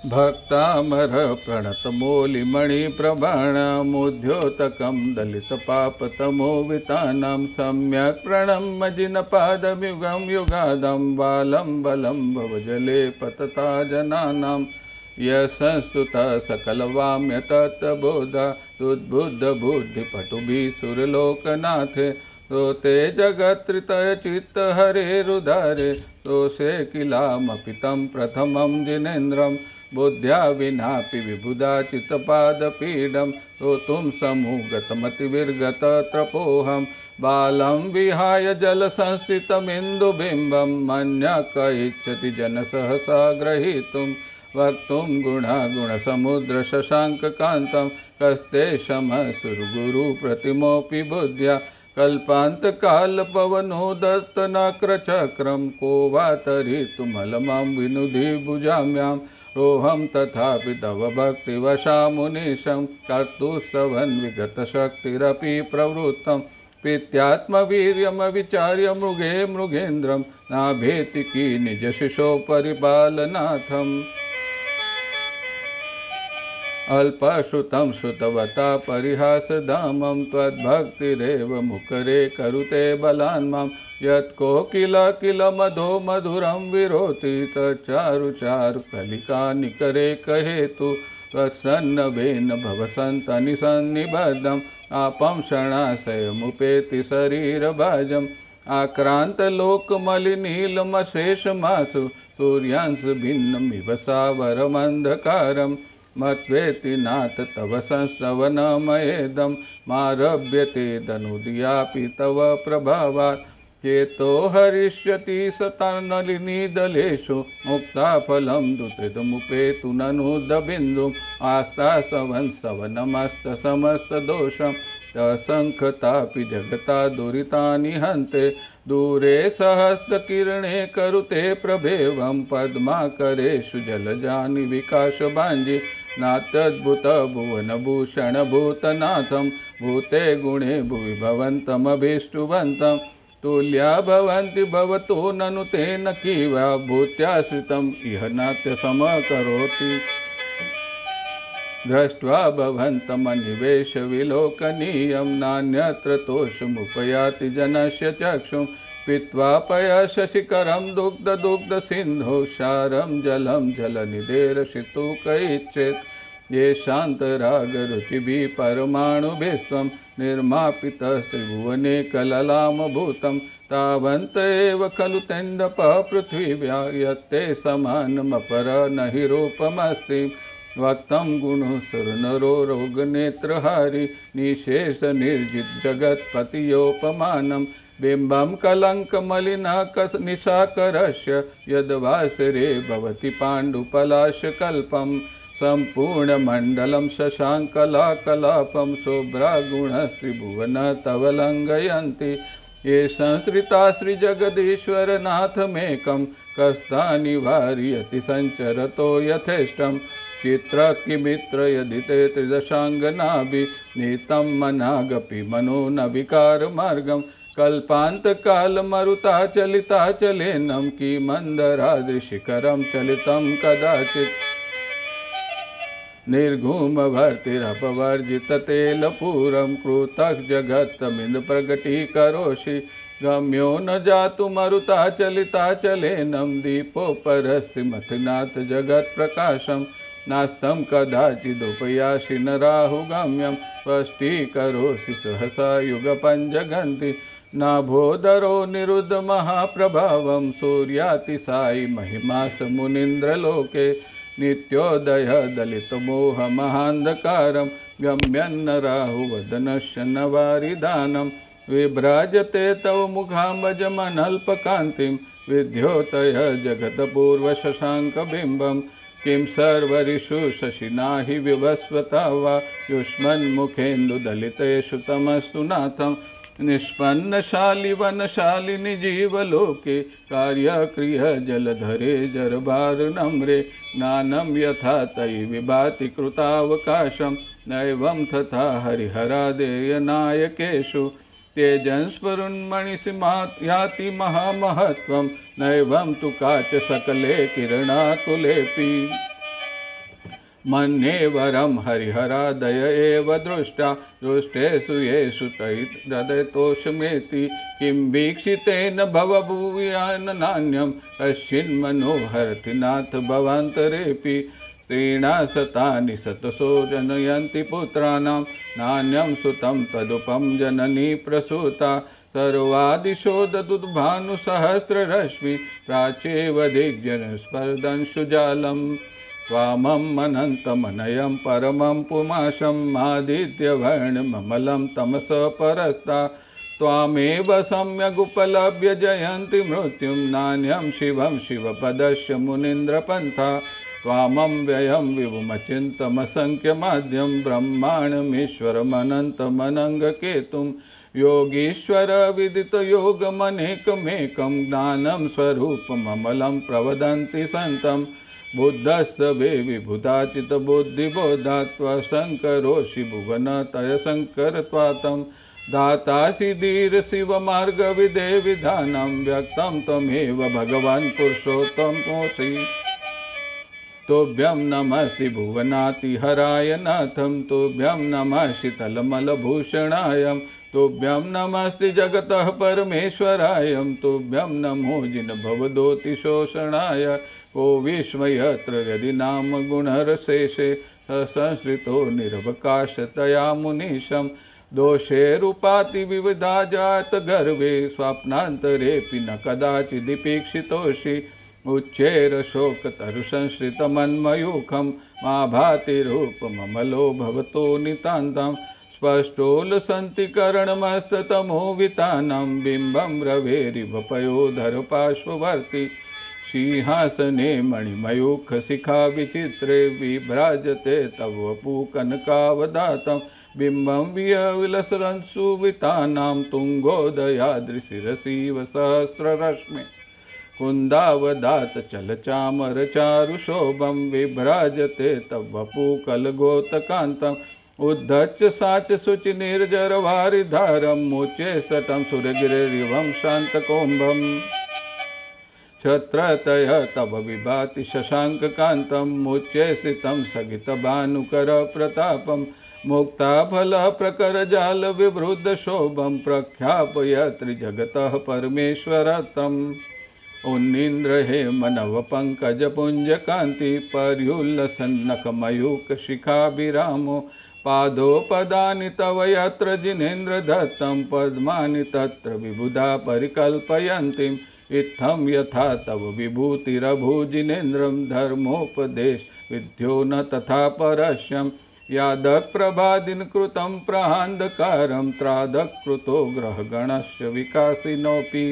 भक्तामर प्रणतमौलिमणिप्रभाणमुद्योतकं दलितपापतमोवितानां सम्यक् प्रणम्य जिनपादयुगं युगादं बालं बलं भवजले पतता जनानां यशस्तुतः सकलवाम्य तत्त्वबोधा तुद्बुद्धबुद्धिपटुभिः सुरलोकनाथे तो ते जगत्त्रितय चित्तहरेरुदारे तोषे किलामपि तं प्रथमं जिनेन्द्रं बुद्ध्या विनापि विबुधा चित्तपादपीडं तोतुं समूगतमतिविर्गतत्रपोऽहं बालं विहाय जलसंस्थितमिन्दुबिम्बं मन्यः क इच्छति जनसहसा ग्रहीतुं वक्तुं गुणागुणसमुद्रशशाङ्ककान्तं कस्ते शमसुरगुरुप्रतिमोऽपि बुद्ध्या कल्पान्तकालपवनो दत्तनक्रचक्रं को वा तरितुमलमां विनुधि भुजाम्यां रोहं तथापि तव भक्तिवशा मुनीशं कर्तुस्तवन् विगतशक्तिरपि प्रवृत्तं प्रीत्यात्मवीर्यमविचार्य मृगे मृगेन्द्रं नाभेति कि निजशिशो परिपालनाथम् अल्पश्रुतं श्रुतवता परिहासधामं त्वद्भक्तिरेव मुखरे करुते बलान् मां यत्को किल किल मधो मधुरं विरोति तच्चारु चारु कलिका निकरे कहेतु त्वत्सन्नभेन भवसन्तनिसन्निबद्धम् आपं क्षणाशयमुपेति शरीरभाजम् आक्रान्तलोकमलिनीलमशेषमासु सूर्यांशभिन्नमिव सावरमन्धकारम् मत्वेति नाथ तव संस्तवनमयेदं मारभ्यते धनुदियापि तव प्रभावात् चेतो हरिष्यति सतनलिनीदलेषु मुक्ताफलं दुतितमुपेतु ननुदबिन्दुम् आस्तासवंसवनमस्तसमस्तदोषं असङ्ख्यतापि जगता दुरितानि हन्ते दूरे सहस्रकिरणे करुते प्रभेवं पद्माकरेषु जलजानि विकासभाञ्जि नात्यद्भुत भुवनभूषणभूतनाथं भूते गुणे भुवि भवन्तमभीष्टुवन्तं तुल्या भवन्ति भवतो ननु तेन किवा भूत्याश्रितम् इह नाट्यसमकरोति दृष्ट्वा भवन्तमनिवेशविलोकनीयं नान्यत्र तोषमुपयाति जनस्य चक्षुं पीत्वा पयशशिखरं दुग्धसिन्धौ सारं जलं जलनिधेरशितुकैच्छेत् ये शान्तरागरुचिभिः परमाणुभिस्त्वं निर्मापितस्त्रिभुवने कललामभूतं तावन्त एव खलु तेन्दपः पृथिव्या यत्ते समानमपर न हि रूपमस्ति वक्तं गुणसुरनरो रोगनेत्रहारी निशेष निर्जित जगत्पतियोपमानं बिम्बं कलङ्कमलिनकस निशाकरस्य यद्वासरे भवति पाण्डुपलाशकल्पं सम्पूर्णमण्डलं शशाङ्कलाकलापं शुभ्रागुणस्त्रिभुवन तव लङ्घयन्ति ये संश्रिता श्रीजगदीश्वरनाथमेकं कस्तानि वारयति सञ्चरतो यथेष्टम् चित्र किमित्र यदि ते त्रिदशाङ्गनाभि नीतं मनागपि मनो न विकारमार्गं कल्पान्तकालमरुताचलिताचलेनं किमन्दरादृशिखरं चलितं कदाचित् निर्घुमभर्तिरपवर्जिततेलपूरं कृतः जगत्तमिन्द्रप्रगटीकरोषि गम्यो न जातु मरुताचलिताचलेनं दीपोपरस्तिमथिनाथ जगत्प्रकाशम् नास्तं कदाचिदुपयासि न राहुगम्यं स्पष्टीकरोषि सहसा युगपञ्जगन्ति नाभोदरो निरुद्धमहाप्रभावं सूर्यातिसायि महिमास मुनीन्द्रलोके नित्योदय दलितमोहमहान्धकारं गम्यन्न राहुवदनस्य न वारिदानं विभ्राजते तव मुखाम्बजमनल्पकान्तिं विद्योतय जगत्पूर्वशशाङ्कबिम्बं किं सर्वरिषु शशिना हि विवस्वता वा युष्मन्मुखेन्दुदलितेषु तमस्तु नाथं निष्पन्नशाली वनशालिनि जीवलोके कार्यक्रिय जलधरे जरभारनम्रे ज्ञानं यथा तयि विभाति कृतावकाशं नैवं तथा हरिहरादेयनायकेषु तेजंस्फुरन्मणिसीमात् याति महामहत्वं नैवं तु काच सकले किरणाकुलेऽपि मन्ये वरं हरिहरादय एव दृष्टा दृष्टेषु येषु तदयतोषमेति किं वीक्षितेन भवभूयान नान्यं कश्चिन्मनोहरति नाथ भवान्तरेऽपि स्त्रीणा शतानि शतशो जनयन्ति पुत्राणां नान्यं सुतं तदुपं जननी प्रसूता सर्वादिशो ददुद्भानुसहस्ररश्मि प्राच्येव दिग्जनस्पर्दंशुजालम् त्वामम् अनन्तमनयं परमं पुमाशम् आदित्यवर्णममलं तमसः परस्ता त्वामेव सम्यगुपलभ्य जयन्ति मृत्युं नान्यं शिवं शिवपदस्य मुनीन्द्रपन्था त्वामं व्ययं विभुमचिन्तमसङ्ख्यमाद्यं ब्रह्माण्डमीश्वरमनन्तमनङ्गकेतुं योगीश्वर विदितयोगमनेकमेकं ज्ञानं स्वरूपममलं प्रवदन्ति सन्तं बुद्धस्तवे विबुधाचितबुद्धिबोधात्वा शङ्करोषि भुवनतय शङ्करत्वातं दातासि धीर शिवमार्गविदे विधानं व्यक्तं त्वमेव भगवान् पुरुषोत्तमोऽसि तोभ्यं नमस्ति भुवनातिहराय नाथं तोभ्यं नमः शीतलमलभूषणाय तोभ्यं नमस्ति जगतः परमेश्वराय तोभ्यं नमो जिनभवदोतिशोषणाय को विस्मयत्र यदि नाम गुणरशेषे संस्कृतो निरवकाशतया मुनीशं दोषेरुपाति विविधा जात गर्वे स्वप्नान्तरेऽपि न कदाचिदीपेक्षितोषि उच्चैर शोकतरुसंश्रितमन्मयूखं मा भाति रूपममलो भवतो नितान्तं स्पष्टोलसन्तिकरणमस्ततमोवितानं बिम्बं रवेरिव पयोधर पार्श्ववर्ती सिंहासने मणिमयूखशिखा विचित्रे विभ्राजते तव वपुकनकावदातं बिम्बं विलसरंसुवितानां तुङ्गोदयादृशिरसीव सहस्ररश्मि कुन्दावदात चलचामर चारुशोभं विभ्राजते तव वपुकलगोतकान्तम् उद्धच्च साच शुचि निर्जरवारिधारं मोचे सटं सुरगिरिवं शान्तकोम्भम् क्षत्रतय तव विभाति शशाङ्ककान्तं मोचे स्थितं सगितभानुकर प्रतापं मुक्ताफलप्रकरजाल विवृद्धशोभं प्रख्यापयत्रिजगतः परमेश्वरतम् उन्नीन्द्र हेमनवपङ्कजपुञ्जकान्ति पर्युल्लसन्नखमयूखशिखाभिरामो पादोपदानि तव यत्र जिनेन्द्र दत्तं पद्मानि तत्र विबुधा परिकल्पयन्तीम् इत्थं यथा तव विभूतिरभूजिनेन्द्रं धर्मोपदेश विद्यो न तथा परस्यं यादक्प्रभादिन कृतं प्रहान्धकारं त्रादकृतो ग्रहगणस्य विकासिनोऽपि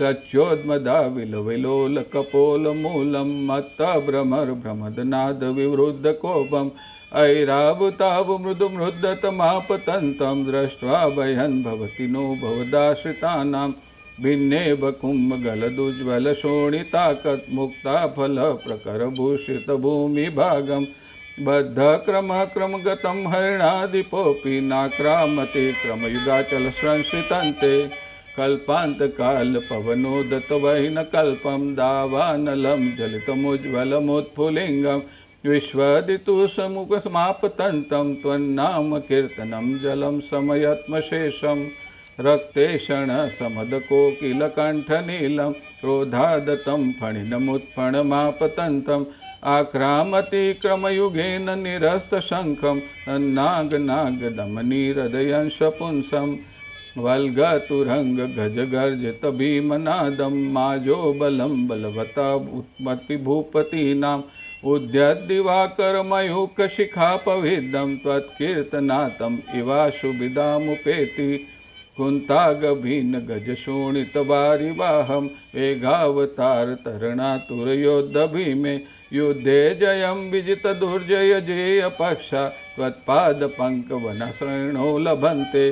सच्योद्मदा विलोलकपोलमूलं मत्तभ्रमरभ्रमदनादविवृद्धकोपम् ऐरावताव मृदुमृद्धतमापतन्तं दृष्ट्वा भयन् भवति नो भवदाश्रितानां भिन्नेव कुम्भगलदुज्ज्वलशोणिताकट्मुक्ताफलप्रकरभूषितभूमिभागं बद्धक्रमक्रमगतं हरिणादिपोऽपि नाक्रामते क्रमयुगाचलसंश्रितन्ते कल्पान्तकालपवनोदतवहिनकल्पं दावानलं जलितमुज्ज्वलमुत्फुल्लिङ्गं विश्वदितुसमुखसमापतन्तं त्वन्नामकीर्तनं जलं समयत्मशेषं रक्तेषणसमदकोकिलकण्ठनीलं क्रोधादतं फणिनमुत्फणमापतन्तम् आक्रामति क्रमयुगेन निरस्तशङ्खं तन्नागनागदमनीहृदयंशपुंसं वल्गतुरङ्गगजगर्जित भीमनादं माजो बलं बलवता उत्मतिभूपतीनाम् उद्यद्दिवाकरमयूखशिखापविद्धं त्वत्कीर्तनाथम् इवाशुभिदामुपेति कुन्तागभीन गजशोणितवारिवाहं वेगावतारतरणातुरयोद्धभीमे युद्धे जयं विजितदुर्जय जेयपक्षा त्वत्पादपङ्कवनश्रेणो लभन्ते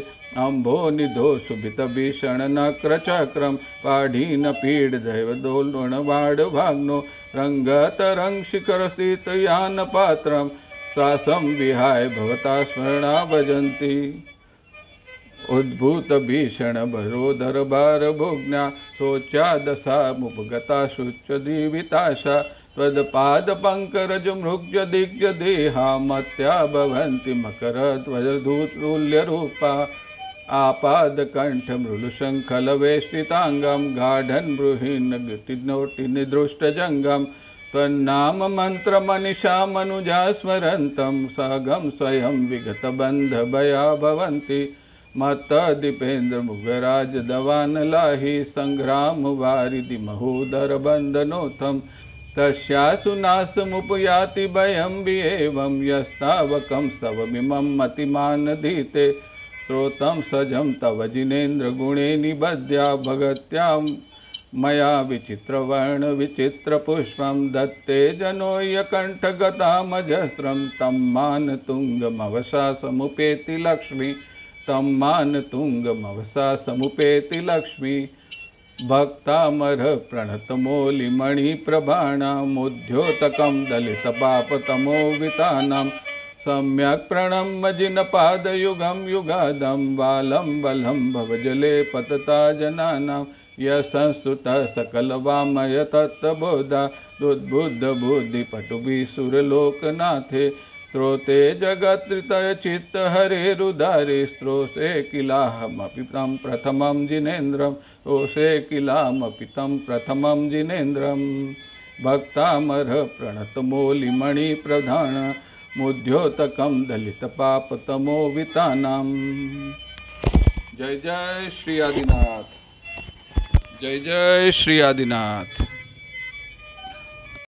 अम्भोनिधो सुभितभीषणनक्रचक्रं पाढीनपीडदैवदोलुणवाडभाग्नो रङ्गतरङ्गशिखरस्थितयानपात्रं श्वासं विहाय भवता स्मरणा भजन्ति उद्भूत भीषण भरोदर भार भोग्ना शोच्या दशा मुपगता शुच्च दीविताशा त्वत्पादपङ्कजमृग्यदिग्य देहा मत्या भवन्ति मकरध्वजधूतुल्यरूपा आपादकण्ठमृदुशङ्खलवेष्टिताङ्गं गाढन् बृहिन्नगतिनोटिनिदृष्टजङ्गं त्वन्नाम मन्त्रमनिशामनुजा स्मरन्तं सगं स्वयं विगतबन्धभया भवन्ति मत्तदीपेन्द्रमुगराजदवानलाहि सङ्ग्रामवारिधि महोदरबन्धनोत्थं तस्यासु नाशमुपयाति भयं विएवं यस्तावकं स्तवमिमं मतिमानधीते श्रोतं सजं तव जिनेन्द्रगुणे निबध्या भगत्यां मया विचित्रवर्णविचित्रपुष्पं दत्ते जनोयकण्ठगतामजस्रं तं मानतुङ्गमवशासमुपेति लक्ष्मी तं मानतुङ्गमवशासमुपेति लक्ष्मी भक्तामर प्रणतमौलिमणिप्रभाणामुद्योतकं दलितपापतमोवितानां सम्यक् प्रणम्य जिनपादयुगं युगादं बालं बलं भवजले पतता जनानां यशंस्तुतः सकलवामय तत्त्वबोधा दुद्बुद्धबुद्धिपटुभिः सुरलोकनाथे स्त्रोते जगत्त्रितय चित्तहरेरुदारे स्त्रोषे किलाहमपि तं प्रथमं जिनेन्द्रं रोषे किलामपि तं प्रथमं जिनेन्द्रं भक्तामर प्रणतमौलिमणिप्रधान मुद्योतकं दलितपापतमोवितानां। जय जय श्री आदिनाथ, जय जय श्री आदिनाथ।